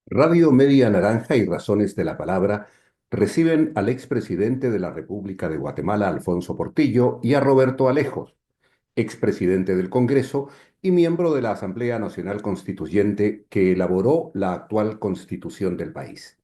Radio Media Naranja y Razones de la Palabra reciben al expresidente de la República de Guatemala, Alfonso Portillo, y a Roberto Alejos, expresidente del Congreso y miembro de la Asamblea Nacional Constituyente que elaboró la actual constitución del país.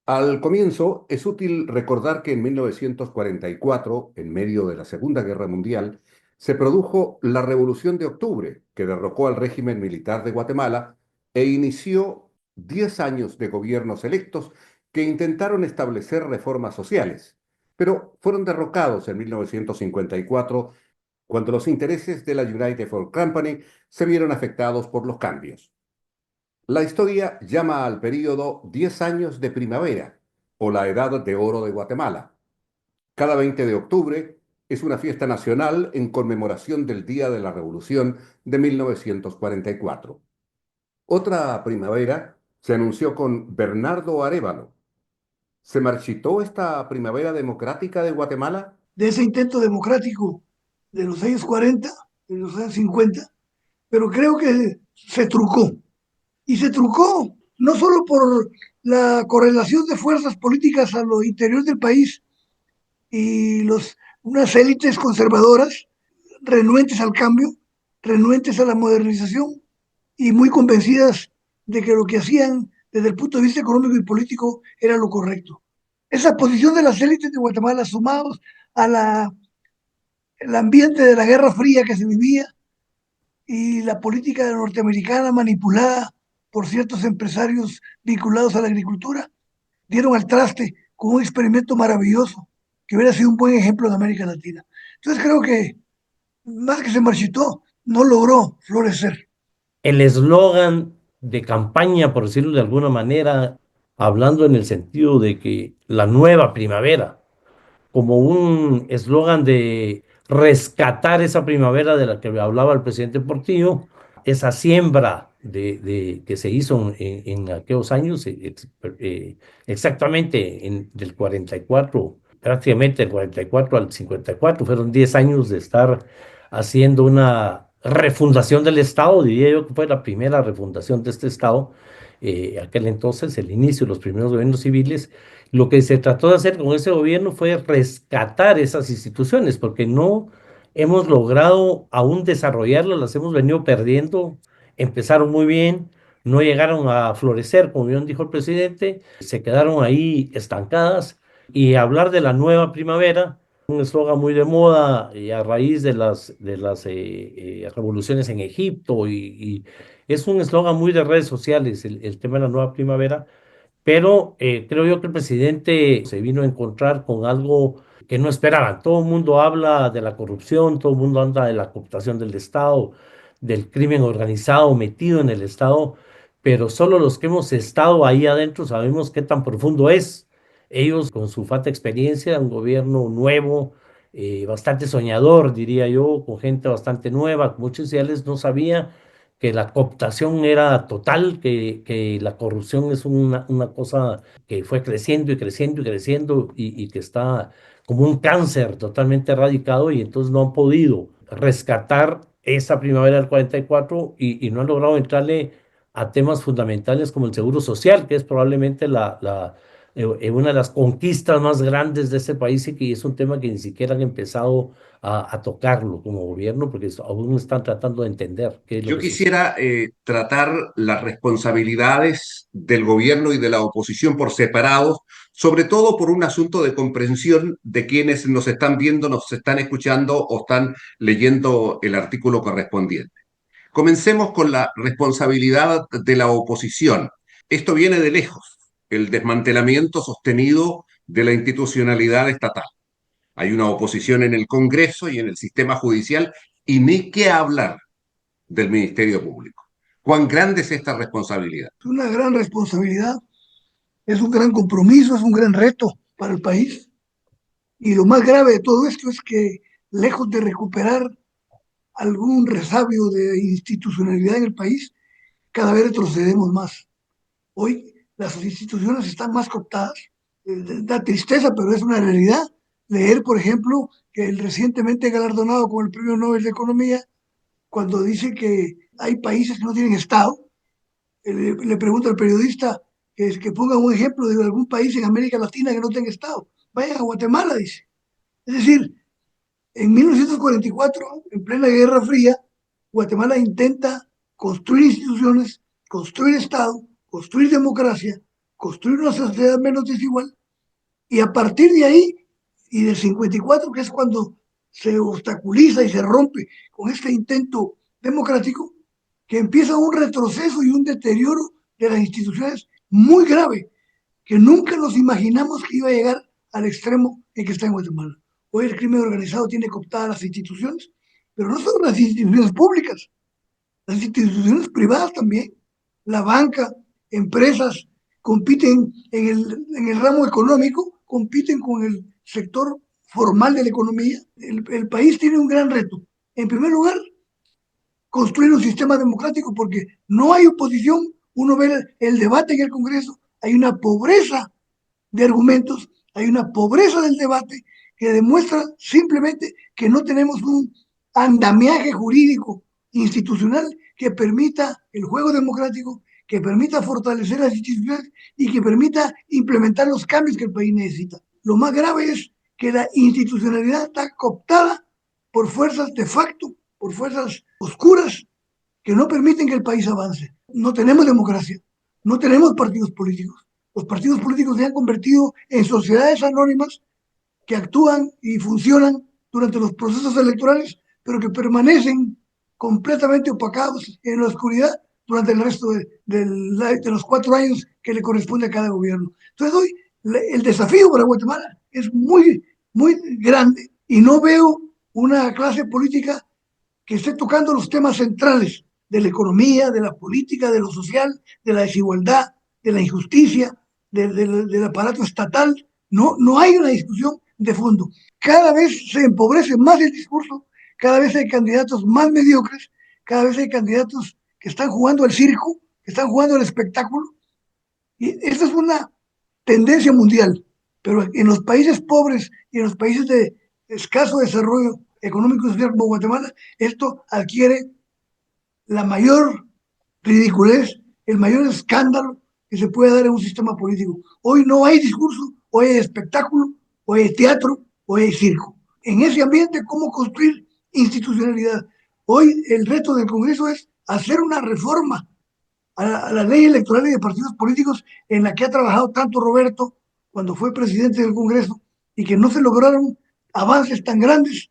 Al comienzo, es útil recordar que en 1944, en medio de la Segunda Guerra Mundial, se produjo la Revolución de Octubre, que derrocó al régimen militar de Guatemala e inició 10 años de gobiernos electos que intentaron establecer reformas sociales, pero fueron derrocados en 1954 cuando los intereses de la United Fruit Company se vieron afectados por los cambios. La historia llama al período 10 años de primavera o la Edad de Oro de Guatemala. Cada 20 de octubre es una fiesta nacional en conmemoración del Día de la Revolución de 1944. Otra primavera se anunció con Bernardo Arévalo. ¿Se marchitó esta primavera democrática de Guatemala? De ese intento democrático de los años 40, de los años 50, pero creo que se trucó. Y se trucó no solo por la correlación de fuerzas políticas a lo interior del país y unas élites conservadoras renuentes al cambio, renuentes a la modernización y muy convencidas de que lo que hacían desde el punto de vista económico y político era lo correcto. Esa posición de las élites de Guatemala, sumados a el ambiente de la Guerra Fría que se vivía y la política norteamericana manipulada por ciertos empresarios vinculados a la agricultura, dieron al traste con un experimento maravilloso que hubiera sido un buen ejemplo en América Latina. Entonces creo que más que se marchitó, no logró florecer. El eslogan de campaña, por decirlo de alguna manera, hablando en el sentido de que la nueva primavera, como un eslogan de rescatar esa primavera de la que hablaba el presidente Portillo, esa siembra que se hizo en aquellos años, exactamente del 44, prácticamente del 44 al 54, fueron 10 años de estar haciendo una refundación del Estado, diría yo que fue la primera refundación de este Estado, aquel entonces, el inicio de los primeros gobiernos civiles. Lo que se trató de hacer con ese gobierno fue rescatar esas instituciones, porque no hemos logrado aún desarrollarlas, las hemos venido perdiendo. Empezaron muy bien, no llegaron a florecer, como bien dijo el presidente, se quedaron ahí estancadas. Y hablar de la nueva primavera, un eslogan muy de moda a raíz de las revoluciones en Egipto, y es un eslogan muy de redes sociales, el tema de la nueva primavera, pero creo yo que el presidente se vino a encontrar con algo que no esperaban. Todo el mundo habla de la corrupción, todo el mundo habla de la cooptación del Estado, del crimen organizado metido en el Estado, pero solo los que hemos estado ahí adentro sabemos qué tan profundo es. Ellos, con su falta de experiencia, un gobierno nuevo, bastante soñador, diría yo, con gente bastante nueva, con muchos ideales, no sabía que la cooptación era total, que la corrupción es una cosa que fue creciendo y creciendo y creciendo, y que está como un cáncer totalmente erradicado, y entonces no han podido rescatar esa primavera del 44, y no han logrado entrarle a temas fundamentales como el seguro social, que es probablemente una de las conquistas más grandes de este país, y que es un tema que ni siquiera han empezado a tocarlo como gobierno, porque aún están tratando de entender qué es lo Yo que sucede. quisiera tratar las responsabilidades del gobierno y de la oposición por separado, sobre todo por un asunto de comprensión de quienes nos están viendo, nos están escuchando o están leyendo el artículo correspondiente. Comencemos con la responsabilidad de la oposición. Esto viene de lejos, el desmantelamiento sostenido de la institucionalidad estatal. Hay una oposición en el Congreso y en el sistema judicial, y ni qué hablar del Ministerio Público. ¿Cuán grande es esta responsabilidad? Es una gran responsabilidad, es un gran compromiso, es un gran reto para el país. Y lo más grave de todo esto es que, lejos de recuperar algún resabio de institucionalidad en el país, cada vez retrocedemos más. Hoy las instituciones están más cooptadas. Da tristeza, pero es una realidad. Leer, por ejemplo, que el recientemente galardonado con el Premio Nobel de Economía, cuando dice que hay países que no tienen Estado, le pregunta al periodista que ponga un ejemplo de algún país en América Latina que no tenga Estado. Vayan a Guatemala, dice. Es decir, en 1944, en plena Guerra Fría, Guatemala intenta construir instituciones, construir Estado, construir democracia, construir una sociedad menos desigual, y a partir de ahí, y del 54, que es cuando se obstaculiza y se rompe con este intento democrático, que empieza un retroceso y un deterioro de las instituciones muy grave, que nunca nos imaginamos que iba a llegar al extremo en que está en Guatemala. Hoy el crimen organizado tiene cooptadas las instituciones, pero no solo las instituciones públicas, las instituciones privadas también. La banca, empresas compiten en el ramo económico, compiten con el sector formal de la economía. El país tiene un gran reto. En primer lugar, construir un sistema democrático porque no hay oposición. Uno ve el debate en el Congreso, hay una pobreza de argumentos, hay una pobreza del debate que demuestra simplemente que no tenemos un andamiaje jurídico institucional que permita el juego democrático, que permita fortalecer las instituciones y que permita implementar los cambios que el país necesita. Lo más grave es que la institucionalidad está cooptada por fuerzas de facto, por fuerzas oscuras que no permiten que el país avance. No tenemos democracia, no tenemos partidos políticos. Los partidos políticos se han convertido en sociedades anónimas que actúan y funcionan durante los procesos electorales, pero que permanecen completamente opacados en la oscuridad durante el resto de los 4 años que le corresponde a cada gobierno. Entonces hoy el desafío para Guatemala es muy, muy grande y no veo una clase política que esté tocando los temas centrales de la economía, de la política, de lo social, de la desigualdad, de la injusticia, del aparato estatal. No, no hay una discusión de fondo. Cada vez se empobrece más el discurso, cada vez hay candidatos más mediocres, cada vez hay candidatos que están jugando al circo, que están jugando al espectáculo. Y esta es una tendencia mundial, pero en los países pobres y en los países de escaso desarrollo económico y social como Guatemala, esto adquiere la mayor ridiculez, el mayor escándalo que se puede dar en un sistema político. Hoy no hay discurso, hoy hay espectáculo, hoy hay teatro, hoy hay circo. En ese ambiente, ¿cómo construir institucionalidad? Hoy el reto del Congreso es hacer una reforma a la ley electoral y de partidos políticos en la que ha trabajado tanto Roberto cuando fue presidente del Congreso y que no se lograron avances tan grandes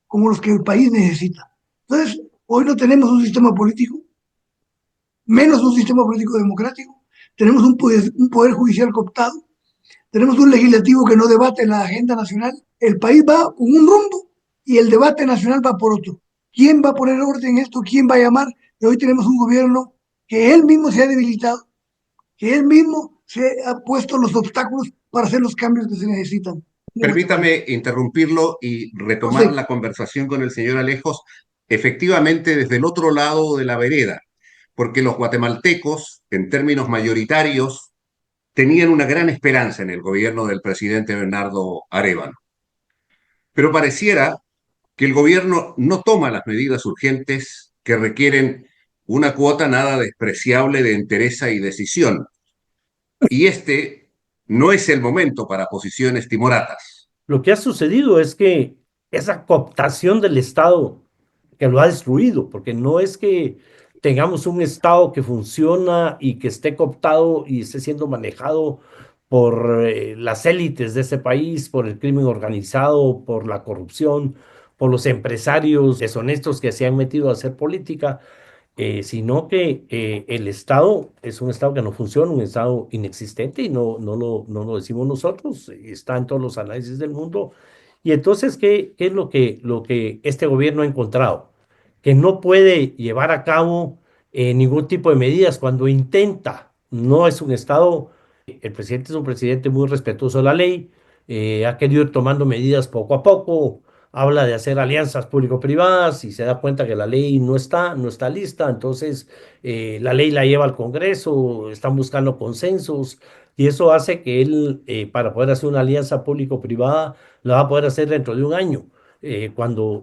como los que el país necesita. Entonces, hoy no tenemos un sistema político, menos un sistema político democrático, tenemos un poder judicial cooptado, tenemos un legislativo que no debate la agenda nacional, el país va con un rumbo y el debate nacional va por otro. ¿Quién va a poner orden en esto? ¿Quién va a llamar? Y hoy tenemos un gobierno que él mismo se ha debilitado, que él mismo se ha puesto los obstáculos para hacer los cambios que se necesitan. Permítame interrumpirlo y No retomar sé, la conversación con el señor Alejos, efectivamente desde el otro lado de la vereda, porque los guatemaltecos, en términos mayoritarios, tenían una gran esperanza en el gobierno del presidente Bernardo Arévalo. Pero pareciera que el gobierno no toma las medidas urgentes que requieren una cuota nada despreciable de entereza y decisión. Y este no es el momento para posiciones timoratas. Lo que ha sucedido es que esa cooptación del Estado que lo ha destruido, porque no es que tengamos un Estado que funciona y que esté cooptado y esté siendo manejado por las élites de ese país, por el crimen organizado, por la corrupción, por los empresarios deshonestos que se han metido a hacer política, sino que el Estado es un Estado que no funciona, un Estado inexistente y no lo decimos nosotros, está en todos los análisis del mundo. Y entonces, ¿qué es lo que este gobierno ha encontrado? Que no puede llevar a cabo ningún tipo de medidas cuando intenta. No es un Estado, el presidente es un presidente muy respetuoso de la ley, ha querido ir tomando medidas poco a poco, habla de hacer alianzas público-privadas y se da cuenta que la ley no está lista, entonces la ley la lleva al Congreso, están buscando consensos y eso hace que él, para poder hacer una alianza público-privada, la va a poder hacer dentro de un año,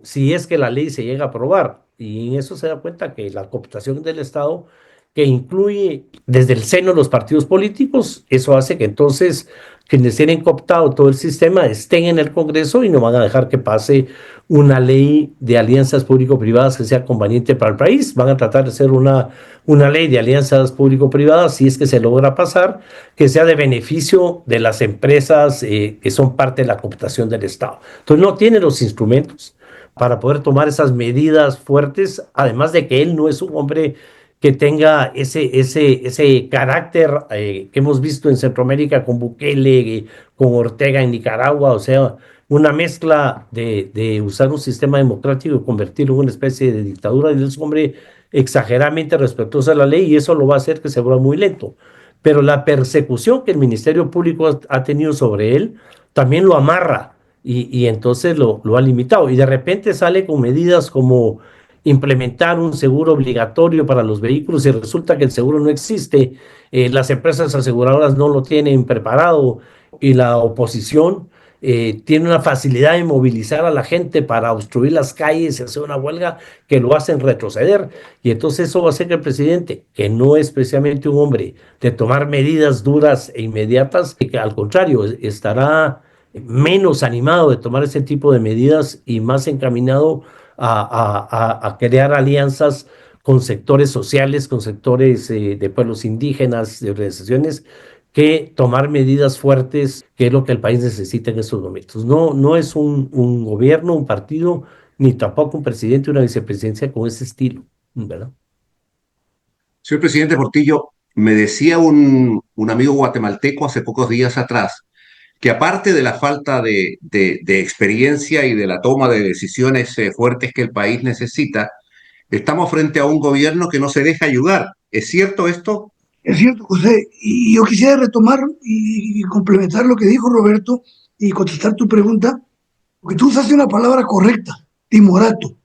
si es que la ley se llega a aprobar. Y en eso se da cuenta que la cooptación del Estado que incluye desde el seno de los partidos políticos. Eso hace que entonces quienes tienen cooptado todo el sistema estén en el Congreso y no van a dejar que pase una ley de alianzas público-privadas que sea conveniente para el país. Van a tratar de hacer una ley de alianzas público-privadas, si es que se logra pasar, que sea de beneficio de las empresas que son parte de la cooptación del Estado. Entonces no tiene los instrumentos para poder tomar esas medidas fuertes, además de que él no es un hombre que tenga ese carácter que hemos visto en Centroamérica con Bukele, con Ortega en Nicaragua, o sea, una mezcla de usar un sistema democrático y convertirlo en una especie de dictadura. Y él es un hombre exageradamente respetuoso de la ley y eso lo va a hacer que se vuelva muy lento. Pero la persecución que el Ministerio Público ha tenido sobre él también lo amarra y entonces lo ha limitado. Y de repente sale con medidas como implementar un seguro obligatorio para los vehículos y resulta que el seguro no existe, las empresas aseguradoras no lo tienen preparado y la oposición tiene una facilidad de movilizar a la gente para obstruir las calles y hacer una huelga que lo hacen retroceder. Y entonces eso va a hacer que el presidente, que no es precisamente un hombre de tomar medidas duras e inmediatas, que al contrario estará menos animado de tomar ese tipo de medidas y más encaminado a crear alianzas con sectores sociales, con sectores de pueblos indígenas, de organizaciones, que tomar medidas fuertes, que es lo que el país necesita en estos momentos. No, no es un gobierno, un partido, ni tampoco un presidente, una vicepresidencia con ese estilo, ¿verdad? Señor presidente Portillo, me decía un amigo guatemalteco hace pocos días atrás que aparte de la falta de experiencia y de la toma de decisiones fuertes que el país necesita, estamos frente a un gobierno que no se deja ayudar. ¿Es cierto esto? Es cierto, José, y yo quisiera retomar y complementar lo que dijo Roberto y contestar tu pregunta, porque tú usaste una palabra correcta, timorato.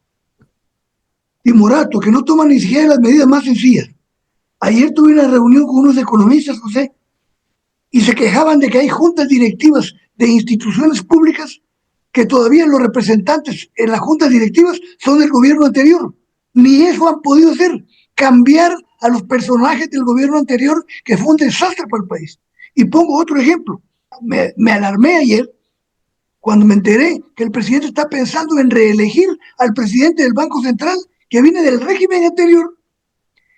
Timorato, que no toma ni siquiera las medidas más sencillas. Ayer tuve una reunión con unos economistas, José, y se quejaban de que hay juntas directivas de instituciones públicas que todavía los representantes en las juntas directivas son del gobierno anterior. Ni eso han podido hacer, cambiar a los personajes del gobierno anterior, que fue un desastre para el país. Y pongo otro ejemplo. Me alarmé ayer cuando me enteré que el presidente está pensando en reelegir al presidente del Banco Central, que viene del régimen anterior,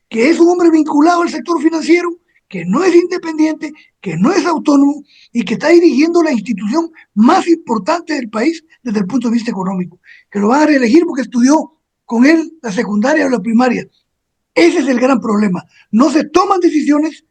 que es un hombre vinculado al sector financiero, que no es independiente, que no es autónomo y que está dirigiendo la institución más importante del país desde el punto de vista económico, que lo van a reelegir porque estudió con él la secundaria o la primaria. Ese es el gran problema. No se toman decisiones,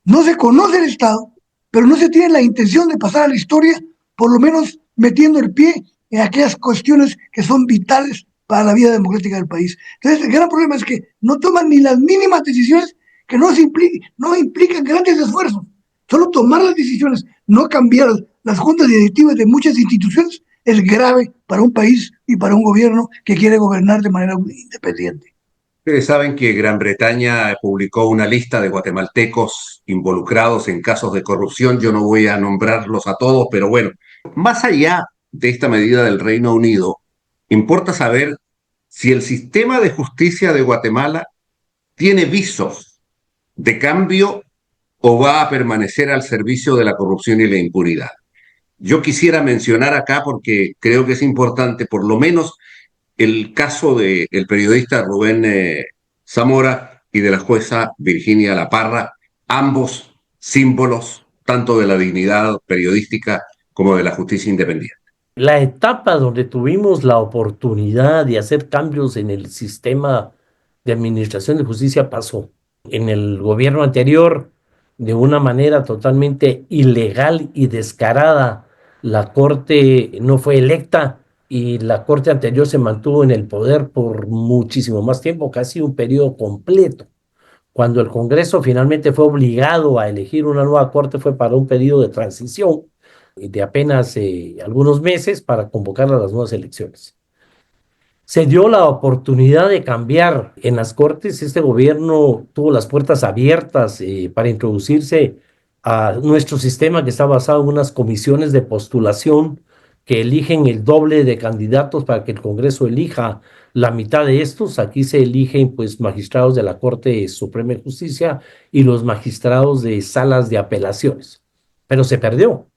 no se conoce el Estado, pero no se tiene la intención de pasar a la historia, por lo menos metiendo el pie en aquellas cuestiones que son vitales para la vida democrática del país. Entonces, el gran problema es que no toman ni las mínimas decisiones que no implican grandes esfuerzos. Solo tomar las decisiones, no cambiar las juntas directivas de muchas instituciones, es grave para un país y para un gobierno que quiere gobernar de manera independiente. Ustedes saben que Gran Bretaña publicó una lista de guatemaltecos involucrados en casos de corrupción. Yo no voy a nombrarlos a todos, pero bueno, más allá de esta medida del Reino Unido, importa saber si el sistema de justicia de Guatemala tiene visos de cambio o va a permanecer al servicio de la corrupción y la impunidad. Yo quisiera mencionar acá, porque creo que es importante, por lo menos el caso del periodista Rubén Zamora y de la jueza Virginia La Parra, ambos símbolos tanto de la dignidad periodística como de la justicia independiente. La etapa donde tuvimos la oportunidad de hacer cambios en el sistema de administración de justicia pasó. En el gobierno anterior, de una manera totalmente ilegal y descarada, la Corte no fue electa y la Corte anterior se mantuvo en el poder por muchísimo más tiempo, casi un periodo completo. Cuando el Congreso finalmente fue obligado a elegir una nueva Corte fue para un periodo de transición de apenas algunos meses para convocar a las nuevas elecciones. Se dio la oportunidad de cambiar en las Cortes. Este gobierno tuvo las puertas abiertas para introducirse a nuestro sistema que está basado en unas comisiones de postulación que eligen el doble de candidatos para que el Congreso elija la mitad de estos. Aquí se eligen pues magistrados de la Corte Suprema de Justicia y los magistrados de salas de apelaciones. Pero se perdió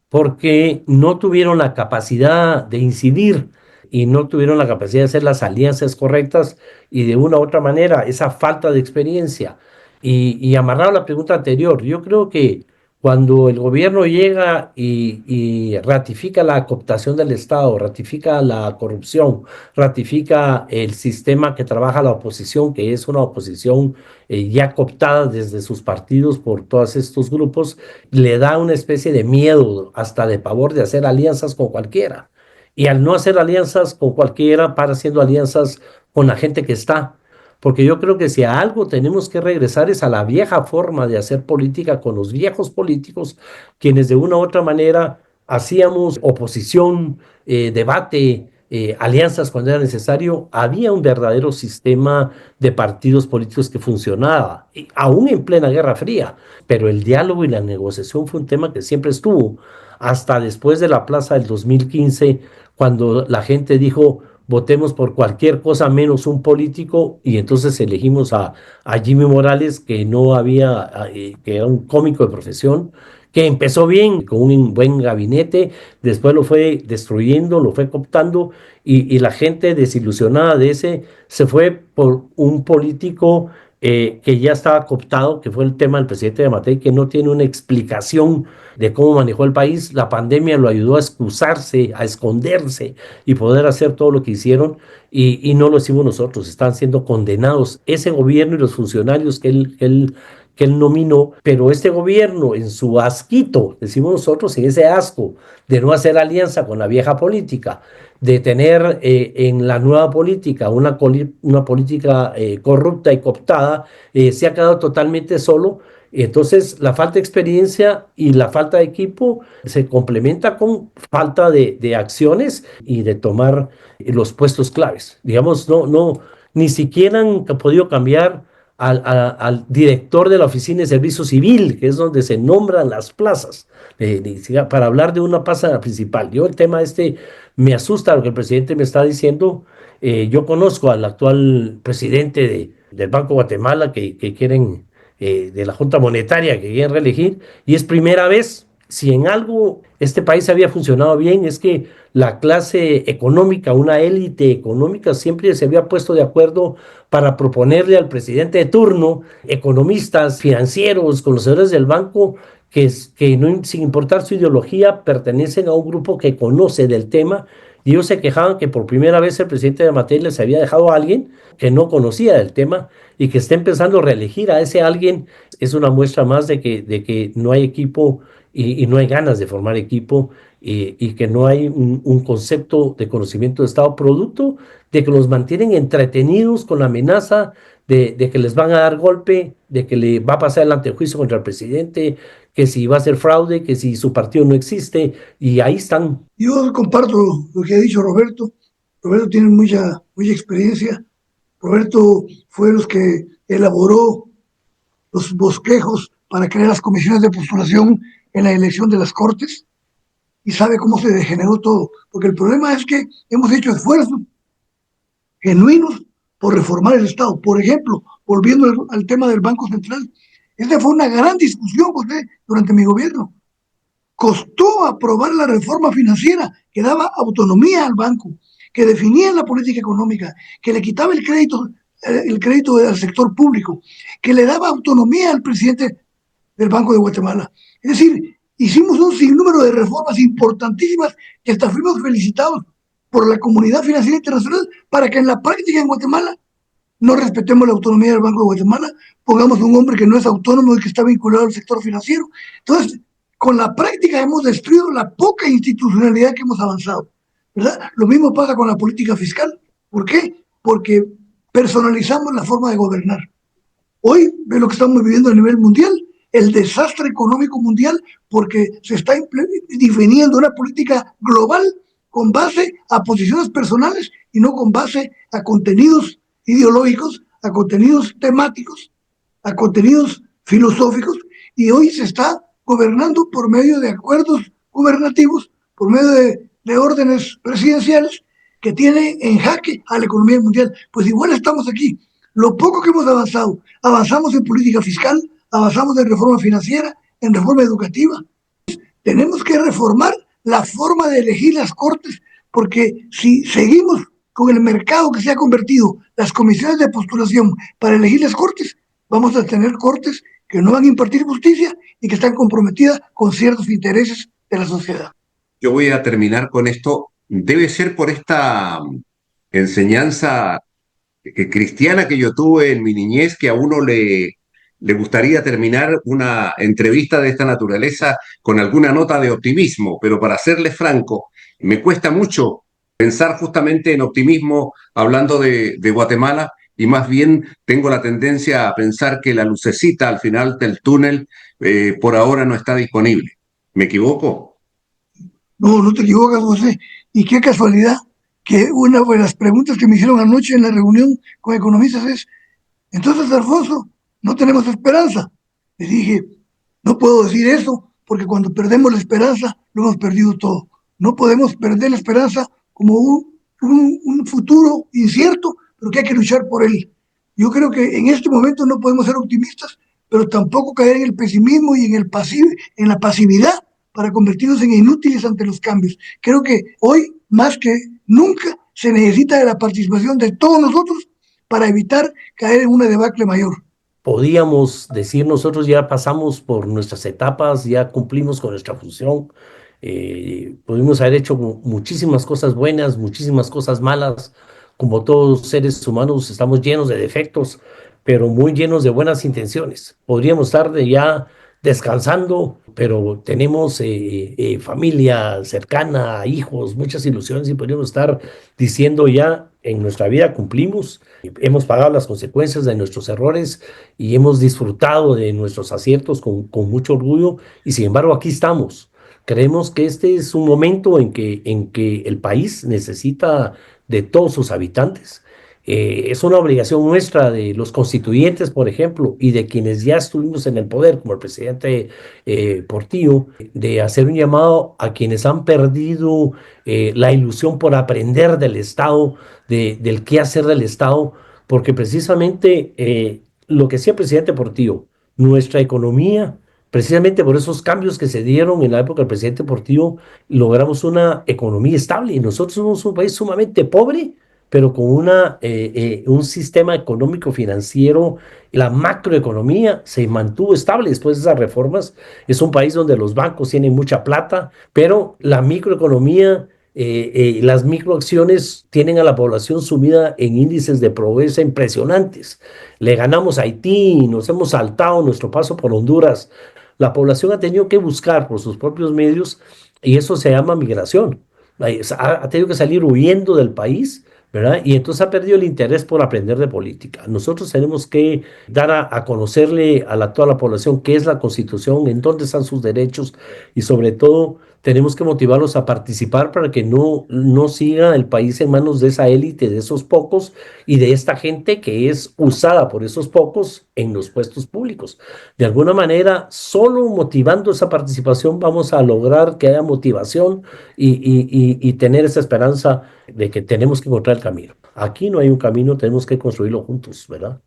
porque no tuvieron la capacidad de incidir y no tuvieron la capacidad de hacer las alianzas correctas y de una u otra manera esa falta de experiencia. Y amarrado a la pregunta anterior, yo creo que cuando el gobierno llega y ratifica la cooptación del Estado, ratifica la corrupción, ratifica el sistema que trabaja la oposición, que es una oposición ya cooptada desde sus partidos por todos estos grupos, le da una especie de miedo, hasta de pavor, de hacer alianzas con cualquiera. Y al no hacer alianzas con cualquiera, para haciendo alianzas con la gente que está. Porque yo creo que si a algo tenemos que regresar es a la vieja forma de hacer política con los viejos políticos, quienes de una u otra manera hacíamos oposición, debate, alianzas cuando era necesario. Había un verdadero sistema de partidos políticos que funcionaba, aún en plena Guerra Fría, pero el diálogo y la negociación fue un tema que siempre estuvo, hasta después de la plaza del 2015, cuando la gente dijo: votemos por cualquier cosa menos un político, y entonces elegimos a Jimmy Morales, que no había, que era un cómico de profesión, que empezó bien, con un buen gabinete, después lo fue destruyendo, lo fue cooptando, y la gente desilusionada de ese se fue por un político que ya estaba cooptado, que fue el tema del presidente de Yamatei, que no tiene una explicación de cómo manejó el país. La pandemia lo ayudó a excusarse, a esconderse y poder hacer todo lo que hicieron, y no lo hicimos nosotros. Están siendo condenados ese gobierno y los funcionarios que él nominó, pero este gobierno, en su asquito, decimos nosotros, en ese asco de no hacer alianza con la vieja política, de tener en la nueva política una política corrupta y cooptada, se ha quedado totalmente solo. Entonces, la falta de experiencia y la falta de equipo se complementa con falta de acciones y de tomar los puestos claves. Digamos, ni siquiera han podido cambiar al director de la Oficina de Servicio Civil, que es donde se nombran las plazas, para hablar de una plaza principal. Yo el tema me asusta lo que el presidente me está diciendo. Yo conozco al actual presidente del Banco de Guatemala que quieren, de la Junta Monetaria, que quieren reelegir, y es primera vez. Si en algo este país había funcionado bien, es que la clase económica, una élite económica, siempre se había puesto de acuerdo para proponerle al presidente de turno economistas, financieros, conocedores del banco, que no, sin importar su ideología, pertenecen a un grupo que conoce del tema. Y ellos se quejaban que por primera vez el presidente de Yamatei les había dejado a alguien que no conocía del tema, y que esté empezando a reelegir a ese alguien es una muestra más de que no hay equipo, y no hay ganas de formar equipo, y que no hay un concepto de conocimiento de Estado, producto de que los mantienen entretenidos con la amenaza de que les van a dar golpe, de que le va a pasar el antejuicio contra el presidente, que si va a ser fraude, que si su partido no existe, y ahí están. Yo comparto lo que ha dicho Roberto. Roberto tiene mucha experiencia. Roberto fue los que elaboró los bosquejos para crear las comisiones de postulación en la elección de las Cortes, y sabe cómo se degeneró todo. Porque el problema es que hemos hecho esfuerzos genuinos por reformar el Estado. Por ejemplo, volviendo al tema del Banco Central, esta fue una gran discusión, José, durante mi gobierno. Costó aprobar la reforma financiera que daba autonomía al banco, que definía la política económica, que le quitaba el crédito al sector público, que le daba autonomía al presidente del Banco de Guatemala. Es decir, hicimos un sinnúmero de reformas importantísimas que hasta fuimos felicitados por la comunidad financiera internacional, para que en la práctica en Guatemala no respetemos la autonomía del Banco de Guatemala, pongamos un hombre que no es autónomo y que está vinculado al sector financiero. Entonces, con la práctica hemos destruido la poca institucionalidad que hemos avanzado, ¿verdad? Lo mismo pasa con la política fiscal. ¿Por qué? Porque personalizamos la forma de gobernar. Hoy ve lo que estamos viviendo a nivel mundial, el desastre económico mundial, porque se está definiendo una política global con base a posiciones personales y no con base a contenidos ideológicos, a contenidos temáticos, a contenidos filosóficos, y hoy se está gobernando por medio de acuerdos gubernativos, por medio de órdenes presidenciales que tiene en jaque a la economía mundial. Pues igual estamos aquí. Lo poco que hemos avanzado, avanzamos en política fiscal, avanzamos en reforma financiera, en reforma educativa. Tenemos que reformar la forma de elegir las cortes, porque si seguimos con el mercado que se ha convertido las comisiones de postulación para elegir las cortes, vamos a tener cortes que no van a impartir justicia y que están comprometidas con ciertos intereses de la sociedad. Yo voy a terminar con esto. Debe ser por esta enseñanza cristiana que yo tuve en mi niñez que a uno le gustaría terminar una entrevista de esta naturaleza con alguna nota de optimismo, pero para serle franco, me cuesta mucho pensar justamente en optimismo hablando de Guatemala y más bien tengo la tendencia a pensar que la lucecita al final del túnel por ahora no está disponible. ¿Me equivoco? No, no te equivocas, José. Y qué casualidad que una de las preguntas que me hicieron anoche en la reunión con economistas es, entonces, Alfonso, no tenemos esperanza. Le dije, no puedo decir eso, porque cuando perdemos la esperanza, lo hemos perdido todo. No podemos perder la esperanza como un futuro incierto, pero que hay que luchar por él. Yo creo que en este momento no podemos ser optimistas, pero tampoco caer en el pesimismo y en la pasividad para convertirnos en inútiles ante los cambios. Creo que hoy, más que nunca, se necesita de la participación de todos nosotros para evitar caer en una debacle mayor. Podíamos decir nosotros ya pasamos por nuestras etapas, ya cumplimos con nuestra función, pudimos haber hecho muchísimas cosas buenas, muchísimas cosas malas, como todos seres humanos estamos llenos de defectos, pero muy llenos de buenas intenciones. Podríamos estar ya descansando, pero tenemos familia cercana, hijos, muchas ilusiones y podríamos estar diciendo ya en nuestra vida cumplimos, hemos pagado las consecuencias de nuestros errores y hemos disfrutado de nuestros aciertos con mucho orgullo y sin embargo aquí estamos. Creemos que este es un momento en que el país necesita de todos sus habitantes. Es una obligación nuestra de los constituyentes, por ejemplo, y de quienes ya estuvimos en el poder, como el presidente Portillo, de hacer un llamado a quienes han perdido la ilusión por aprender del Estado, del qué hacer del Estado, porque precisamente lo que decía el presidente Portillo, nuestra economía, precisamente por esos cambios que se dieron en la época del presidente Portillo, logramos una economía estable y nosotros somos un país sumamente pobre pero con un sistema económico financiero, la macroeconomía se mantuvo estable después de esas reformas. Es un país donde los bancos tienen mucha plata, pero la microeconomía, las microacciones tienen a la población sumida en índices de pobreza impresionantes. Le ganamos a Haití, nos hemos saltado nuestro paso por Honduras. La población ha tenido que buscar por sus propios medios y eso se llama migración. Ha tenido que salir huyendo del país, ¿verdad? Y entonces ha perdido el interés por aprender de política. Nosotros tenemos que dar a conocerle a toda la población qué es la Constitución, en dónde están sus derechos y sobre todo tenemos que motivarlos a participar para que no siga el país en manos de esa élite, de esos pocos y de esta gente que es usada por esos pocos en los puestos públicos. De alguna manera, solo motivando esa participación vamos a lograr que haya motivación y tener esa esperanza de que tenemos que encontrar el camino. Aquí no hay un camino, tenemos que construirlo juntos, ¿verdad?